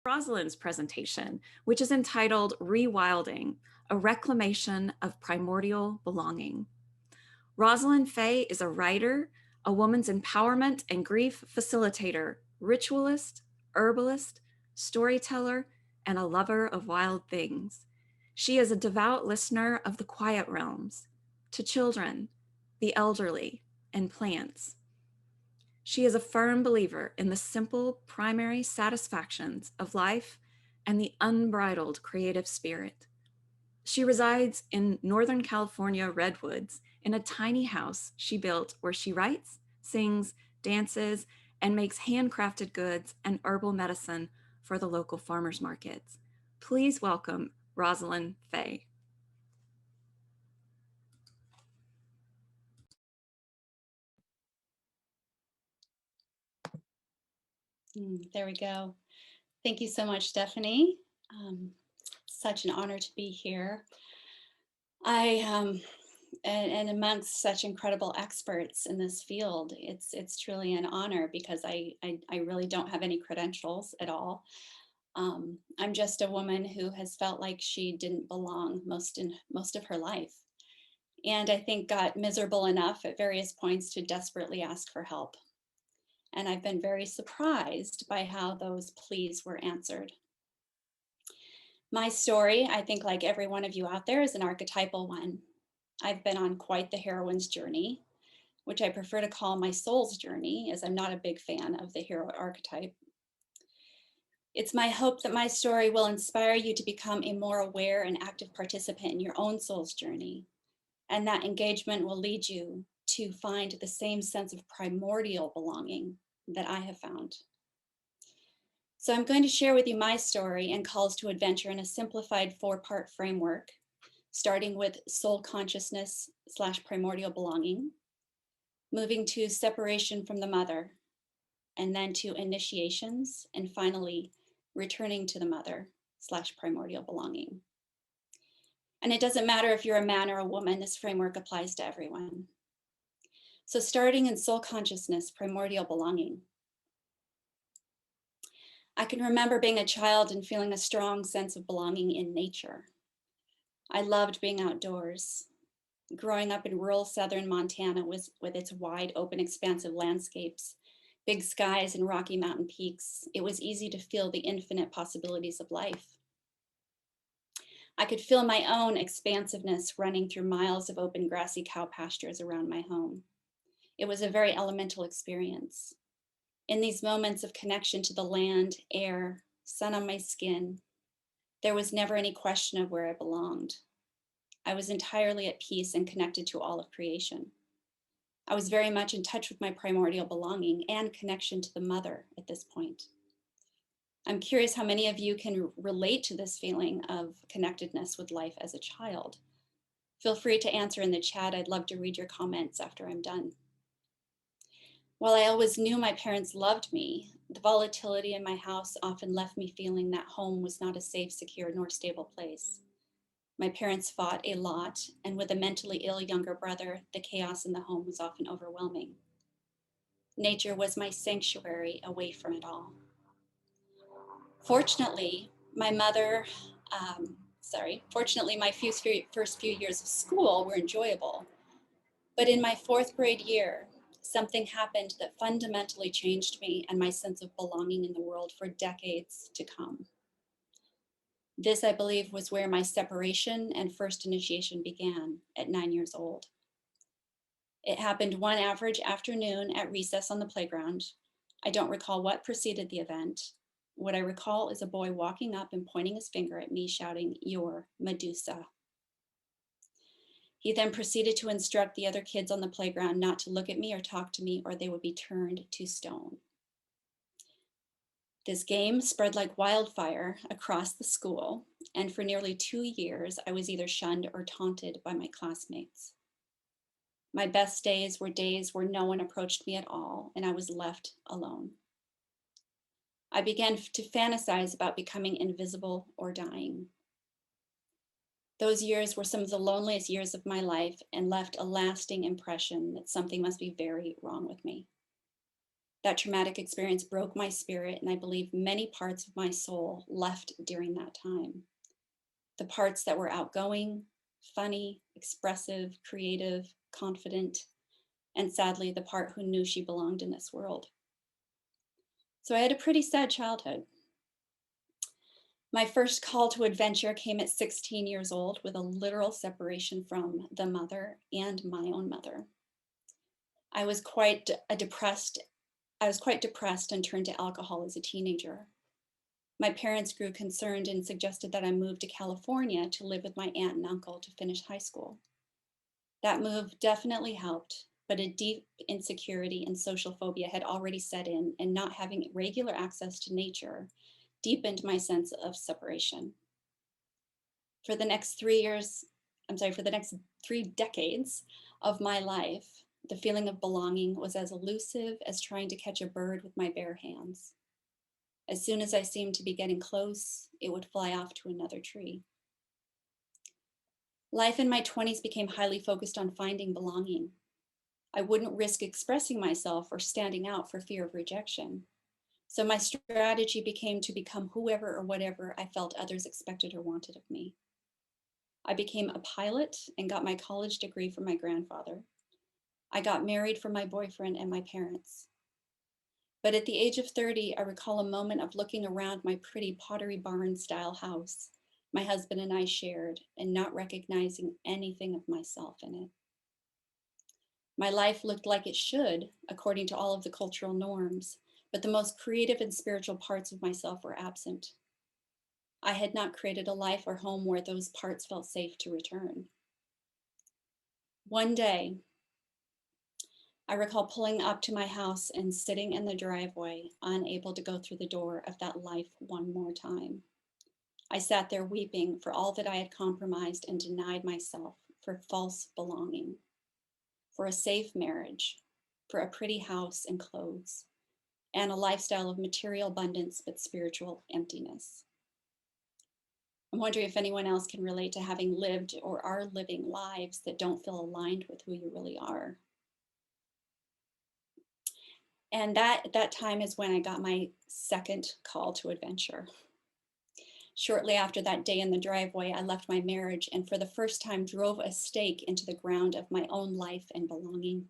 Rosalind's presentation, which is entitled Rewilding, a Reclamation of Primordial Belonging. Rosalind Fay is a writer, a woman's empowerment and grief facilitator, ritualist, herbalist, storyteller, and a lover of wild things. She is a devout listener of the quiet realms, to children, the elderly, and plants. She is a firm believer in the simple primary satisfactions of life and the unbridled creative spirit. She resides in Northern California redwoods in a tiny house she built where she writes, sings, dances, and makes handcrafted goods and herbal medicine for the local farmers markets. Please welcome Rosalind Fay. There we go. Thank you so much, Stephanie. Such an honor to be here. And amongst such incredible experts in this field, it's truly an honor because I really don't have any credentials at all. I'm just a woman who has felt like she didn't belong most of her life. And I think got miserable enough at various points to desperately ask for help. And I've been very surprised by how those pleas were answered. My story, I think like every one of you out there, is an archetypal one. I've been on quite the heroine's journey, which I prefer to call my soul's journey, as I'm not a big fan of the hero archetype. It's my hope that my story will inspire you to become a more aware and active participant in your own soul's journey, and that engagement will lead you to find the same sense of primordial belonging that I have found. So I'm going to share with you my story and calls to adventure in a simplified 4-part framework, starting with soul consciousness / primordial belonging, moving to separation from the mother, and then to initiations, and finally returning to the mother / primordial belonging. And it doesn't matter if you're a man or a woman, this framework applies to everyone. So starting in soul consciousness, primordial belonging. I can remember being a child and feeling a strong sense of belonging in nature. I loved being outdoors. Growing up in rural southern Montana with its wide open expansive landscapes, big skies and Rocky Mountain peaks, it was easy to feel the infinite possibilities of life. I could feel my own expansiveness running through miles of open grassy cow pastures around my home. It was a very elemental experience. In these moments of connection to the land, air, sun on my skin, there was never any question of where I belonged. I was entirely at peace and connected to all of creation. I was very much in touch with my primordial belonging and connection to the mother at this point. I'm curious how many of you can relate to this feeling of connectedness with life as a child. Feel free to answer in the chat. I'd love to read your comments after I'm done. While I always knew my parents loved me, the volatility in my house often left me feeling that home was not a safe, secure, nor stable place. My parents fought a lot, and with a mentally ill younger brother, the chaos in the home was often overwhelming. Nature was my sanctuary away from it all. Fortunately, my first few years of school were enjoyable. But in my 4th grade year, something happened that fundamentally changed me and my sense of belonging in the world for decades to come. This, I believe, was where my separation and first initiation began at 9 years old. It happened one average afternoon at recess on the playground. I don't recall what preceded the event. What I recall is a boy walking up and pointing his finger at me, shouting, "You're Medusa." He then proceeded to instruct the other kids on the playground not to look at me or talk to me, or they would be turned to stone. This game spread like wildfire across the school, and for nearly 2 years, I was either shunned or taunted by my classmates. My best days were days where no one approached me at all, and I was left alone. I began to fantasize about becoming invisible or dying. Those years were some of the loneliest years of my life and left a lasting impression that something must be very wrong with me. That traumatic experience broke my spirit, and I believe many parts of my soul left during that time. The parts that were outgoing, funny, expressive, creative, confident, and sadly, the part who knew she belonged in this world. So I had a pretty sad childhood. My first call to adventure came at 16 years old with a literal separation from the mother and my own mother. I was quite a depressed I was quite depressed and turned to alcohol as a teenager. My parents grew concerned and suggested that I move to California to live with my aunt and uncle to finish high school. That move definitely helped, but a deep insecurity and social phobia had already set in, and not having regular access to nature deepened my sense of separation. For the next 3 years, for the next 3 decades of my life, the feeling of belonging was as elusive as trying to catch a bird with my bare hands. As soon as I seemed to be getting close, it would fly off to another tree. Life in my 20s became highly focused on finding belonging. I wouldn't risk expressing myself or standing out for fear of rejection. So my strategy became to become whoever or whatever I felt others expected or wanted of me. I became a pilot and got my college degree from my grandfather. I got married from my boyfriend and my parents. But at the age of 30, I recall a moment of looking around my pretty Pottery Barn style house my husband and I shared, and not recognizing anything of myself in it. My life looked like it should, according to all of the cultural norms, but the most creative and spiritual parts of myself were absent. I had not created a life or home where those parts felt safe to return. One day, I recall pulling up to my house and sitting in the driveway, unable to go through the door of that life one more time. I sat there weeping for all that I had compromised and denied myself, for false belonging, for a safe marriage, for a pretty house and clothes, and a lifestyle of material abundance but spiritual emptiness. I'm wondering if anyone else can relate to having lived or are living lives that don't feel aligned with who you really are. And that time is when I got my second call to adventure. Shortly after that day in the driveway, I left my marriage and for the first time drove a stake into the ground of my own life and belonging.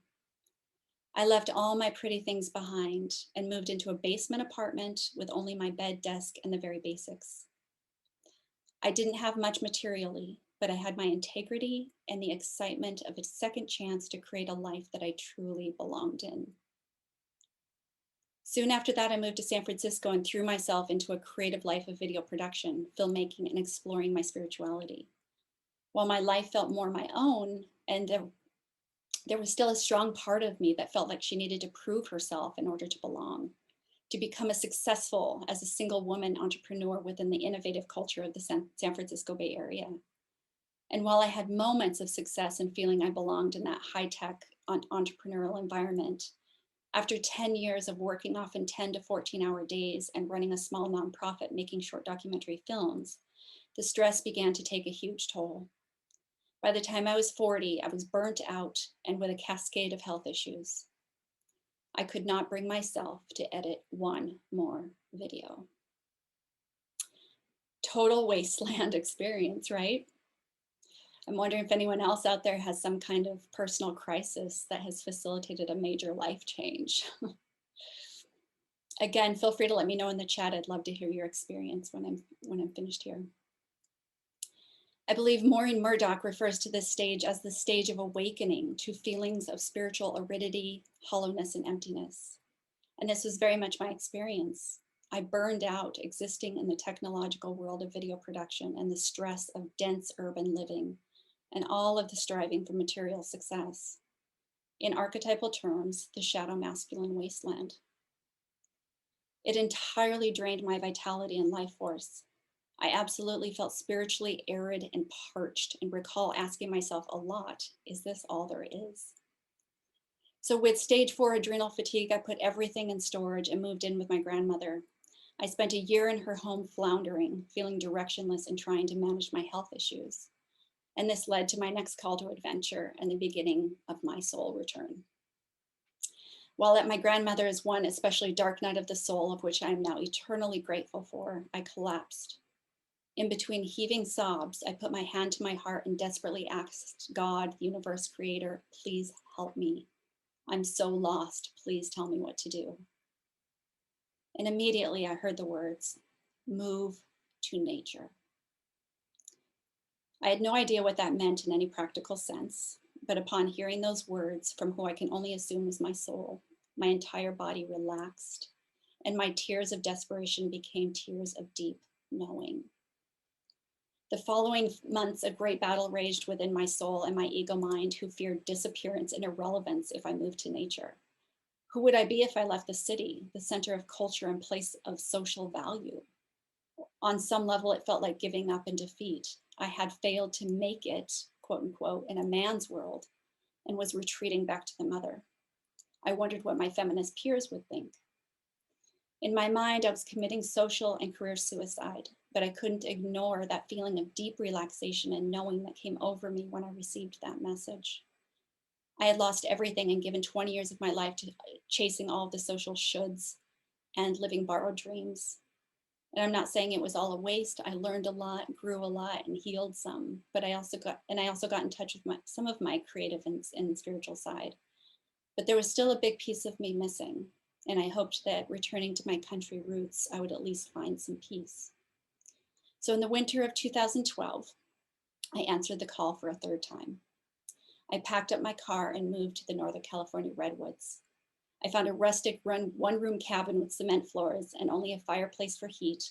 I left all my pretty things behind and moved into a basement apartment with only my bed, desk, and the very basics. I didn't have much materially, but I had my integrity and the excitement of a second chance to create a life that I truly belonged in. Soon after that, I moved to San Francisco and threw myself into a creative life of video production, filmmaking, and exploring my spirituality. While my life felt more my own, and there was still a strong part of me that felt like she needed to prove herself in order to belong, to become a successful as a single woman entrepreneur within the innovative culture of the San Francisco Bay Area. And while I had moments of success and feeling I belonged in that high-tech entrepreneurial environment, after 10 years of working often 10 to 14-hour days and running a small nonprofit making short documentary films, the stress began to take a huge toll. By the time I was 40, I was burnt out and with a cascade of health issues. I could not bring myself to edit one more video. Total wasteland experience, right? I'm wondering if anyone else out there has some kind of personal crisis that has facilitated a major life change. Again, feel free to let me know in the chat. I'd love to hear your experience when I'm finished here. I believe Maureen Murdoch refers to this stage as the stage of awakening to feelings of spiritual aridity, hollowness, and emptiness. And this was very much my experience. I burned out existing in the technological world of video production and the stress of dense urban living and all of the striving for material success. In archetypal terms, the shadow masculine wasteland. It entirely drained my vitality and life force. I absolutely felt spiritually arid and parched and recall asking myself a lot, is this all there is? So with stage 4 adrenal fatigue, I put everything in storage and moved in with my grandmother. I spent a year in her home floundering, feeling directionless and trying to manage my health issues. And this led to my next call to adventure and the beginning of my soul return. While at my grandmother's one especially dark night of the soul, of which I am now eternally grateful for, I collapsed. In between heaving sobs, I put my hand to my heart and desperately asked God, universe creator, please help me. I'm so lost. Please tell me what to do. And immediately I heard the words, move to nature. I had no idea what that meant in any practical sense, but upon hearing those words from who I can only assume was my soul, my entire body relaxed, and my tears of desperation became tears of deep knowing. The following months, a great battle raged within my soul and my ego mind, who feared disappearance and irrelevance if I moved to nature. Who would I be if I left the city, the center of culture and place of social value? On some level, it felt like giving up in defeat. I had failed to make it, quote unquote, in a man's world and was retreating back to the mother. I wondered what my feminist peers would think. In my mind, I was committing social and career suicide, but I couldn't ignore that feeling of deep relaxation and knowing that came over me when I received that message. I had lost everything and given 20 years of my life to chasing all of the social shoulds and living borrowed dreams. And I'm not saying it was all a waste. I learned a lot, grew a lot, and healed some. But I also got in touch with some of my creative and spiritual side. But there was still a big piece of me missing. And I hoped that returning to my country roots, I would at least find some peace. So in the winter of 2012, I answered the call for a third time. I packed up my car and moved to the Northern California Redwoods. I found a rustic one-room cabin with cement floors and only a fireplace for heat,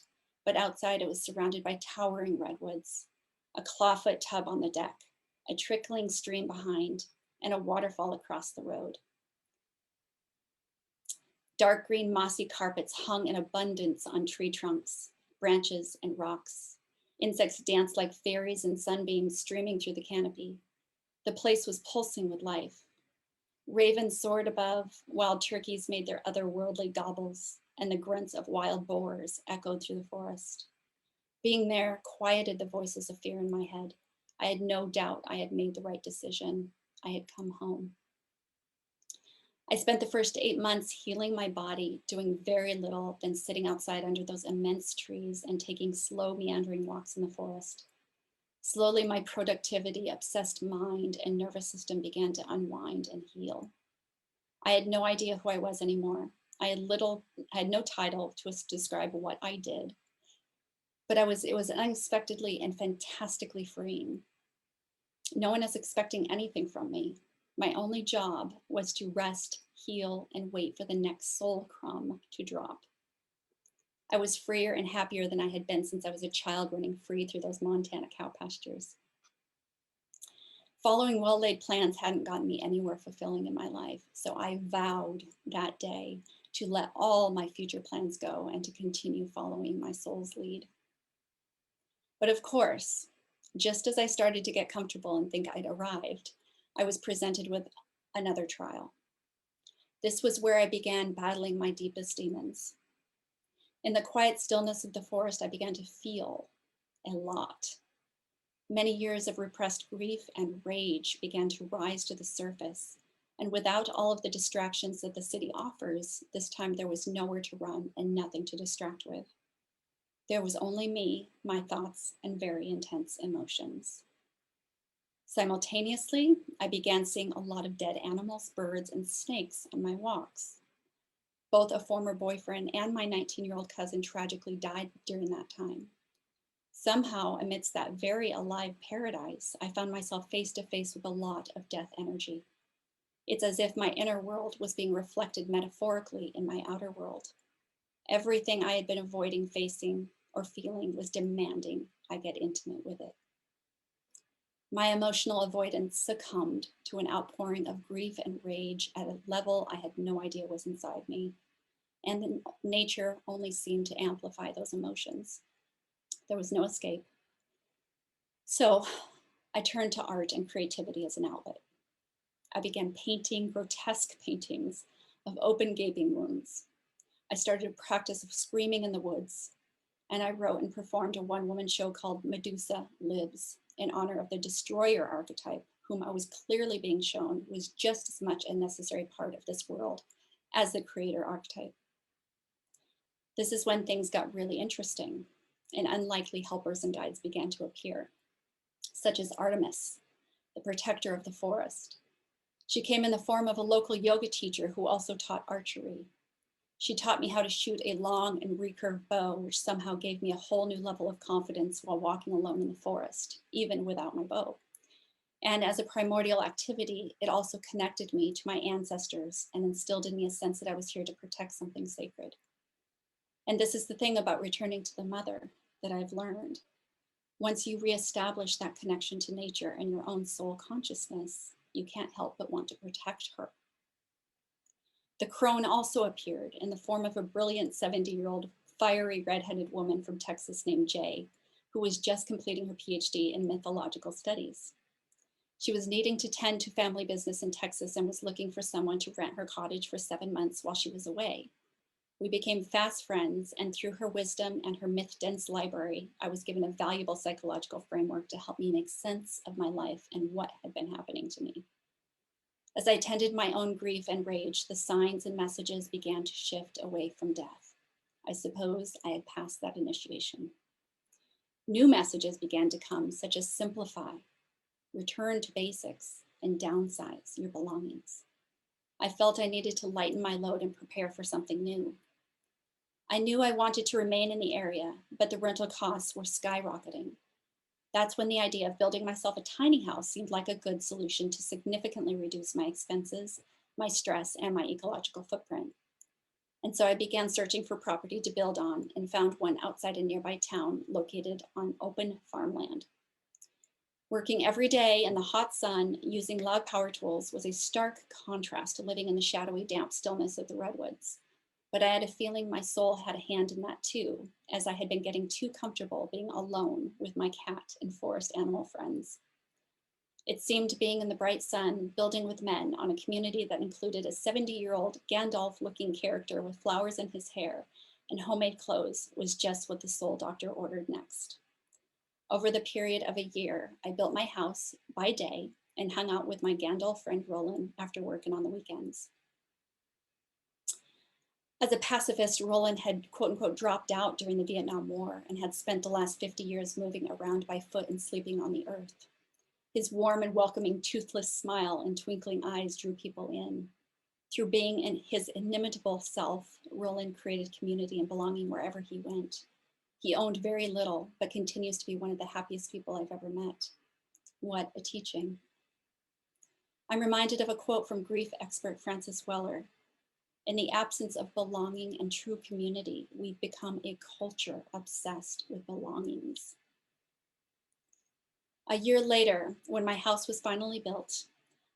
but outside it was surrounded by towering redwoods, a clawfoot tub on the deck, a trickling stream behind, and a waterfall across the road. Dark green mossy carpets hung in abundance on tree trunks, branches, and rocks. Insects danced like fairies in sunbeams streaming through the canopy. The place was pulsing with life. Ravens soared above, wild turkeys made their otherworldly gobbles, and the grunts of wild boars echoed through the forest. Being there quieted the voices of fear in my head. I had no doubt I had made the right decision. I had come home. I spent the first 8 months healing my body, doing very little, then sitting outside under those immense trees and taking slow, meandering walks in the forest. Slowly, my productivity, obsessed mind, and nervous system began to unwind and heal. I had no idea who I was anymore. I had no title to describe what I did, but it was unexpectedly and fantastically freeing. No one is expecting anything from me. My only job was to rest, heal, and wait for the next soul crumb to drop. I was freer and happier than I had been since I was a child running free through those Montana cow pastures. Following well-laid plans hadn't gotten me anywhere fulfilling in my life, so I vowed that day to let all my future plans go and to continue following my soul's lead. But of course, just as I started to get comfortable and think I'd arrived, I was presented with another trial. This was where I began battling my deepest demons. In the quiet stillness of the forest, I began to feel a lot. Many years of repressed grief and rage began to rise to the surface. And without all of the distractions that the city offers, this time there was nowhere to run and nothing to distract with. There was only me, my thoughts, and very intense emotions. Simultaneously, I began seeing a lot of dead animals, birds, and snakes on my walks. Both a former boyfriend and my 19-year-old cousin tragically died during that time. Somehow, amidst that very alive paradise, I found myself face to face with a lot of death energy. It's as if my inner world was being reflected metaphorically in my outer world. Everything I had been avoiding facing or feeling was demanding I get intimate with it. My emotional avoidance succumbed to an outpouring of grief and rage at a level I had no idea was inside me. And nature only seemed to amplify those emotions. There was no escape. So I turned to art and creativity as an outlet. I began painting grotesque paintings of open gaping wounds. I started a practice of screaming in the woods, and I wrote and performed a one-woman show called Medusa Lives in honor of the destroyer archetype, whom I was clearly being shown was just as much a necessary part of this world as the creator archetype. This is when things got really interesting and unlikely helpers and guides began to appear, such as Artemis, the protector of the forest. She came in the form of a local yoga teacher who also taught archery. She taught me how to shoot a long and recurved bow, which somehow gave me a whole new level of confidence while walking alone in the forest, even without my bow. And as a primordial activity, it also connected me to my ancestors and instilled in me a sense that I was here to protect something sacred. And this is the thing about returning to the mother that I've learned. Once you reestablish that connection to nature and your own soul consciousness, you can't help but want to protect her. The crone also appeared in the form of a brilliant 70-year-old fiery redheaded woman from Texas named Jay, who was just completing her PhD in mythological studies. She was needing to tend to family business in Texas and was looking for someone to rent her cottage for 7 months while she was away. We became fast friends, and through her wisdom and her myth-dense library, I was given a valuable psychological framework to help me make sense of my life and what had been happening to me. As I tended my own grief and rage, the signs and messages began to shift away from death. I suppose I had passed that initiation. New messages began to come, such as simplify, return to basics, and downsize your belongings. I felt I needed to lighten my load and prepare for something new. I knew I wanted to remain in the area, but the rental costs were skyrocketing. That's when the idea of building myself a tiny house seemed like a good solution to significantly reduce my expenses, my stress, and my ecological footprint. And so I began searching for property to build on and found one outside a nearby town located on open farmland. Working every day in the hot sun using loud power tools was a stark contrast to living in the shadowy, damp stillness of the redwoods. But I had a feeling my soul had a hand in that too, as I had been getting too comfortable being alone with my cat and forest animal friends. It seemed being in the bright sun, building with men on a community that included a 70-year-old Gandalf-looking character with flowers in his hair and homemade clothes was just what the soul doctor ordered next. Over the period of a year, I built my house by day and hung out with my Gandalf friend Roland after work and on the weekends. As a pacifist, Roland had quote unquote dropped out during the Vietnam War and had spent the last 50 years moving around by foot and sleeping on the earth. His warm and welcoming toothless smile and twinkling eyes drew people in. Through being in his inimitable self, Roland created community and belonging wherever he went. He owned very little, but continues to be one of the happiest people I've ever met. What a teaching. I'm reminded of a quote from grief expert Francis Weller. In the absence of belonging and true community, we've become a culture obsessed with belongings. A year later, when my house was finally built,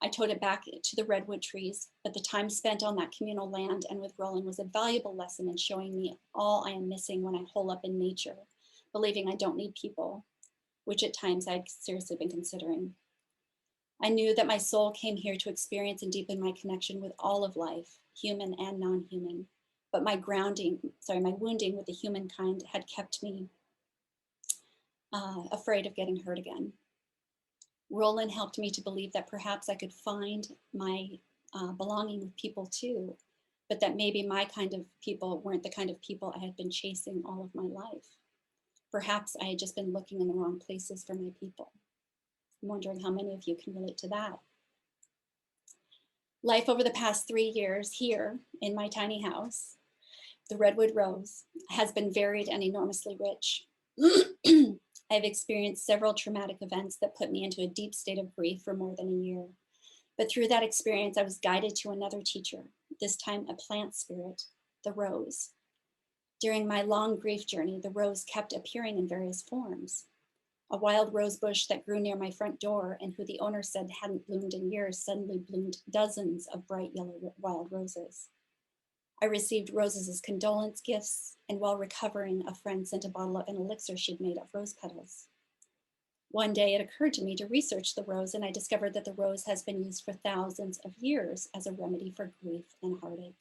I towed it back to the redwood trees, but the time spent on that communal land and with Roland was a valuable lesson in showing me all I am missing when I hole up in nature, believing I don't need people, which at times I'd seriously been considering. I knew that my soul came here to experience and deepen my connection with all of life, human and non-human. But my wounding with the humankind had kept me afraid of getting hurt again. Roland helped me to believe that perhaps I could find my belonging with people too, but that maybe my kind of people weren't the kind of people I had been chasing all of my life. Perhaps I had just been looking in the wrong places for my people. I'm wondering how many of you can relate to that. Life over the past 3 years here in my tiny house, the Redwood Rose, has been varied and enormously rich. I've experienced several traumatic events that put me into a deep state of grief for more than a year. But through that experience, I was guided to another teacher, this time a plant spirit, the rose. During my long grief journey, the rose kept appearing in various forms. A wild rose bush that grew near my front door and who the owner said hadn't bloomed in years suddenly bloomed dozens of bright yellow wild roses. I received roses as condolence gifts, and while recovering, a friend sent a bottle of an elixir she'd made of rose petals. One day it occurred to me to research the rose, and I discovered that the rose has been used for thousands of years as a remedy for grief and heartache.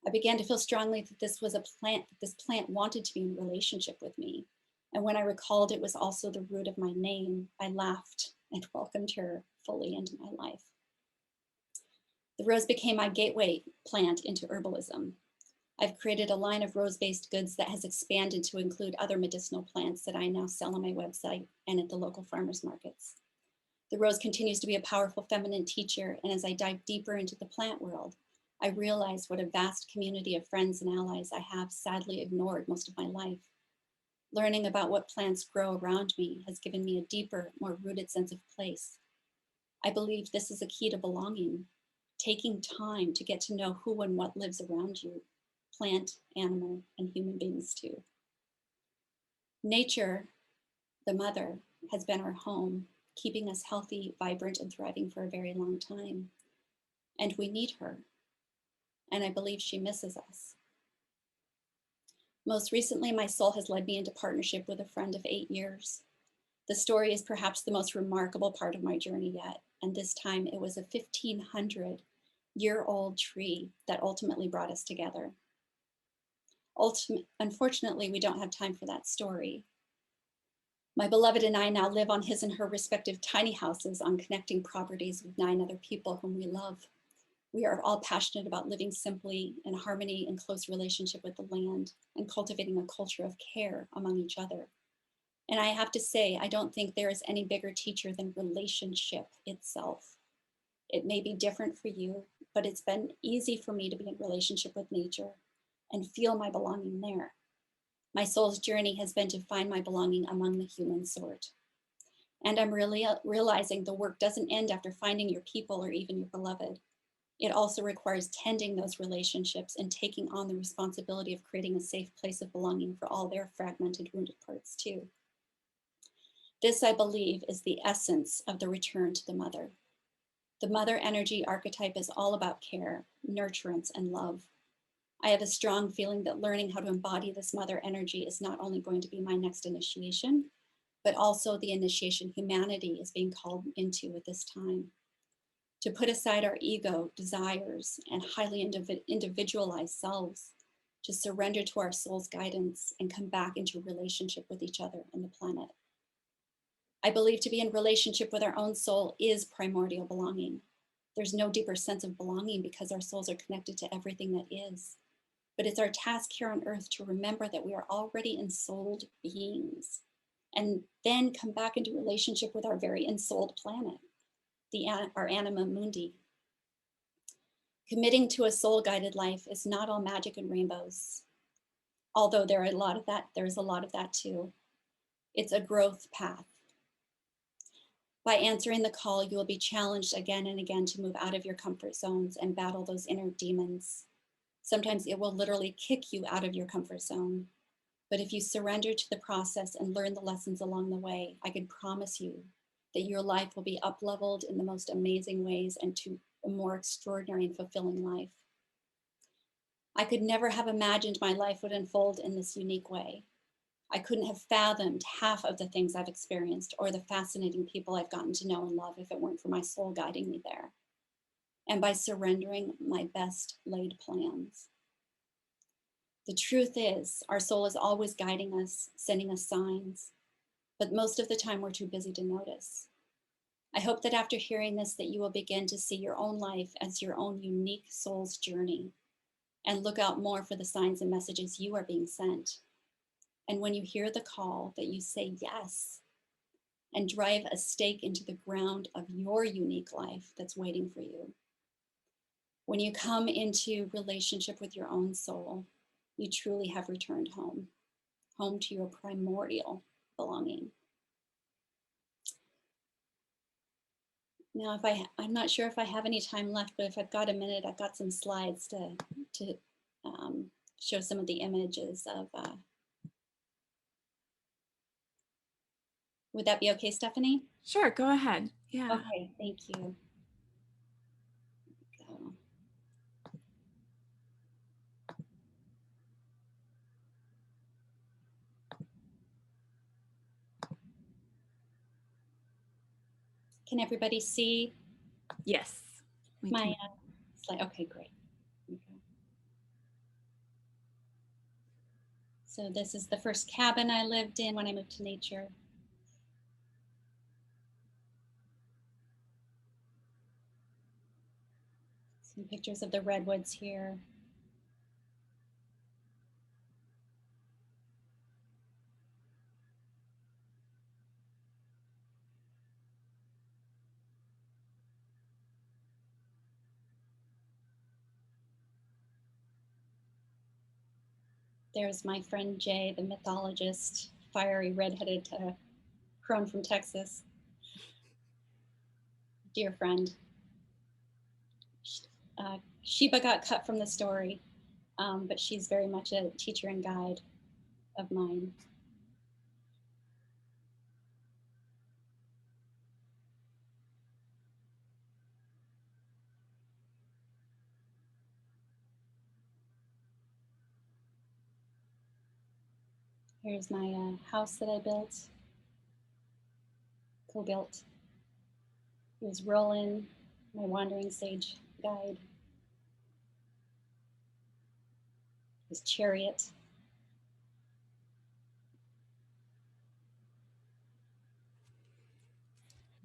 I began to feel strongly that this was a plant, that this plant wanted to be in relationship with me. And when I recalled it was also the root of my name, I laughed and welcomed her fully into my life. The rose became my gateway plant into herbalism. I've created a line of rose-based goods that has expanded to include other medicinal plants that I now sell on my website and at the local farmers markets. The rose continues to be a powerful feminine teacher, and as I dive deeper into the plant world, I realize what a vast community of friends and allies I have sadly ignored most of my life. Learning about what plants grow around me has given me a deeper, more rooted sense of place. I believe this is a key to belonging, taking time to get to know who and what lives around you, plant, animal, and human beings too. Nature, the mother, has been our home, keeping us healthy, vibrant, and thriving for a very long time. And we need her, and I believe she misses us. Most recently, my soul has led me into partnership with a friend of 8 years. The story is perhaps the most remarkable part of my journey yet, and this time it was a 1,500-year-old tree that ultimately brought us together. Unfortunately, we don't have time for that story. My beloved and I now live on his and her respective tiny houses on connecting properties with 9 other people whom we love. We are all passionate about living simply in harmony and close relationship with the land and cultivating a culture of care among each other. And I have to say, I don't think there is any bigger teacher than relationship itself. It may be different for you, but it's been easy for me to be in relationship with nature and feel my belonging there. My soul's journey has been to find my belonging among the human sort. And I'm really realizing the work doesn't end after finding your people or even your beloved. It also requires tending those relationships and taking on the responsibility of creating a safe place of belonging for all their fragmented, wounded parts too. This, I believe, is the essence of the return to the mother. The mother energy archetype is all about care, nurturance, and love. I have a strong feeling that learning how to embody this mother energy is not only going to be my next initiation, but also the initiation humanity is being called into at this time. To put aside our ego, desires, and highly individualized selves, to surrender to our soul's guidance and come back into relationship with each other and the planet. I believe to be in relationship with our own soul is primordial belonging. There's no deeper sense of belonging because our souls are connected to everything that is. But it's our task here on earth to remember that we are already ensouled beings and then come back into relationship with our very ensouled planet, our anima mundi. Committing to a soul-guided life is not all magic and rainbows, although there's a lot of that too. It's a growth path. By answering the call, you will be challenged again and again to move out of your comfort zones and battle those inner demons. Sometimes it will literally kick you out of your comfort zone. But if you surrender to the process and learn the lessons along the way, I can promise you that your life will be up-leveled in the most amazing ways and to a more extraordinary and fulfilling life. I could never have imagined my life would unfold in this unique way. I couldn't have fathomed half of the things I've experienced or the fascinating people I've gotten to know and love if it weren't for my soul guiding me there. And by surrendering my best laid plans. The truth is, our soul is always guiding us, sending us signs, but most of the time we're too busy to notice. I hope that after hearing this, that you will begin to see your own life as your own unique soul's journey and look out more for the signs and messages you are being sent. And when you hear the call, that you say yes and drive a stake into the ground of your unique life that's waiting for you. When you come into relationship with your own soul, you truly have returned home, home to your primordial belonging. Now, I'm not sure if I have any time left, but if I've got a minute, I've got some slides to show some of the images of, would that be okay, Stephanie? Sure, go ahead. Yeah. Okay, thank you. So. Can everybody see Yes, we my can. slide? Okay, great. Okay. So this is the first cabin I lived in when I moved to nature. Some pictures of the redwoods here. There's my friend Jay, the mythologist, fiery redheaded crone from Texas. Dear friend. Sheba got cut from the story, but she's very much a teacher and guide of mine. Here's my house that I built, co-built. Here's Roland, my wandering sage guide. His chariot.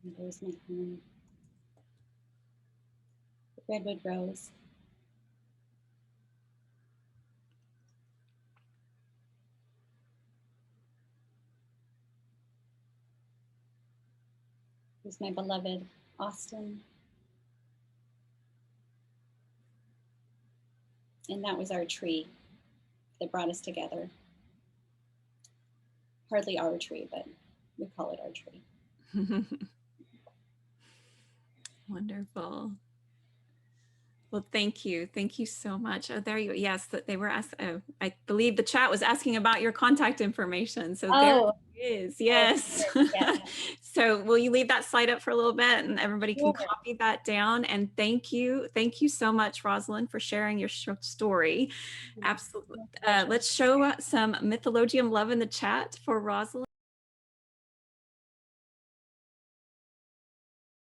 And there's my home. The redwood rose. Here's my beloved Austin. And that was our tree that brought us together. Hardly our tree, but we call it our tree. Wonderful. Well, thank you. Thank you so much. Oh, there you go. Yes, they were asked. Oh, I believe the chat was asking about your contact information. So there it is. Yes. Yeah. So will you leave that slide up for a little bit and everybody can Sure. copy that down? And thank you. Thank you so much, Rosalind, for sharing your story. Absolutely. Let's show some Mythologium love in the chat for Rosalind.